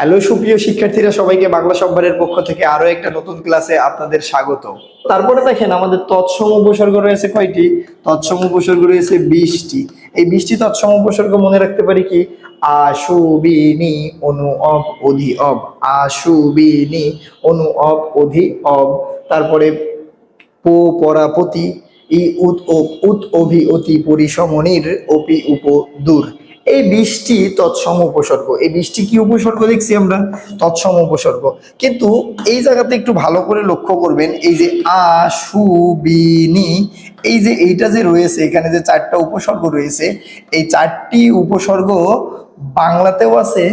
Hello সুপ্রিয় শিক্ষার্থীরা, সবাইকে বাংলা সম্ভারের পক্ষ থেকে আরো একটা নতুন ক্লাসে আপনাদের স্বাগত। তারপরে দেখেন আমাদের তৎসম উপসর্গ রয়েছে কয়টি? তৎসম উপসর্গ রয়েছে 20টি। এই 20টি তৎসম উপসর্গ মনে রাখতে পারি কি? আশুবিনি, অনু, অব, অধি, অব। আশুবিনি, অনু, অব, অধি, অব। তারপরে পো, পরা, পতি, ই, উত, ওপ, উত, অভি, অতি, পরিসমনির, অপি, উপ, দূর। এই 20টি তৎসম উপসর্গ। এই 20টি কি উপসর্গ দেখছি আমরা? তৎসম উপসর্গ। কিন্তু এই জায়গাতে একটু ভালো করে লক্ষ্য করবেন, এই যে আ, সু, বি, নি, এই যে এইটা যে রয়েছে, এখানে যে 4টা উপসর্গ রয়েছে, এই 4টি উপসর্গ বাংলাতেও আছে,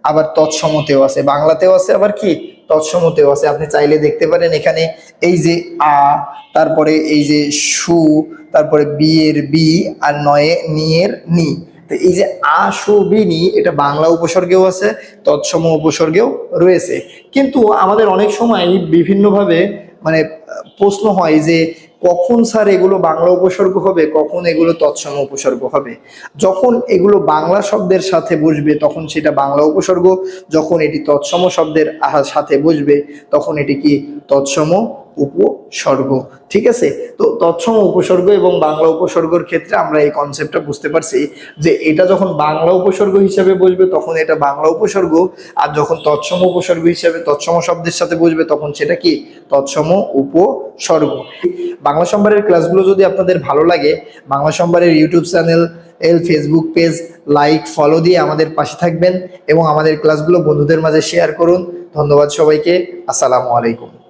আবার তৎসমতেও আছে। বাংলাতেও আছে, আবার কি তৎসমতেও আছে। আপনি চাইলে দেখতে পারেন এখানে এই যে আ, তারপরে এই যে সু, তারপরে বি এর বি, আর নয়ে নি এর নি। তো এই যে আশুবিনি, এটা বাংলা উপসর্গেও আছে, তৎসম উপসর্গেও রয়েছে। কিন্তু আমাদের অনেক সময় বিভিন্নভাবে মানে প্রশ্ন হয় যে কখন স্যার এগুলো বাংলা উপসর্গ হবে, কখন এগুলো তৎসম উপসর্গ হবে। যখন এগুলো বাংলা শব্দের সাথে বসবে তখন সেটা বাংলা উপসর্গ, যখন এটি তৎসম শব্দের সাথে বসবে তখন এটি কি তৎসম উপসর্গ। ঠিক আছে? তো তৎসম উপসর্গ এবং বাংলা উপসর্গের ক্ষেত্রে আমরা এই কনসেপ্টটা বুঝতে পারছি যে এটা যখন বাংলা উপসর্গ হিসাবে বসবে তখন এটা বাংলা উপসর্গ, আর যখন তৎসম উপসর্গ হিসাবে তৎসম শব্দের সাথে বসবে তখন সেটা কি তৎসম উপসর্গ। বাংলা সম্ভারের ক্লাসগুলো যদি আপনাদের ভালো লাগে, বাংলা সম্ভারের YouTube channel, Facebook page like, follow দিয়ে আমাদের পাশে থাকবেন এবং আমাদের ক্লাসগুলো বন্ধুদের মাঝে শেয়ার করুন। ধন্যবাদ সবাইকে। আসসালামু আলাইকুম।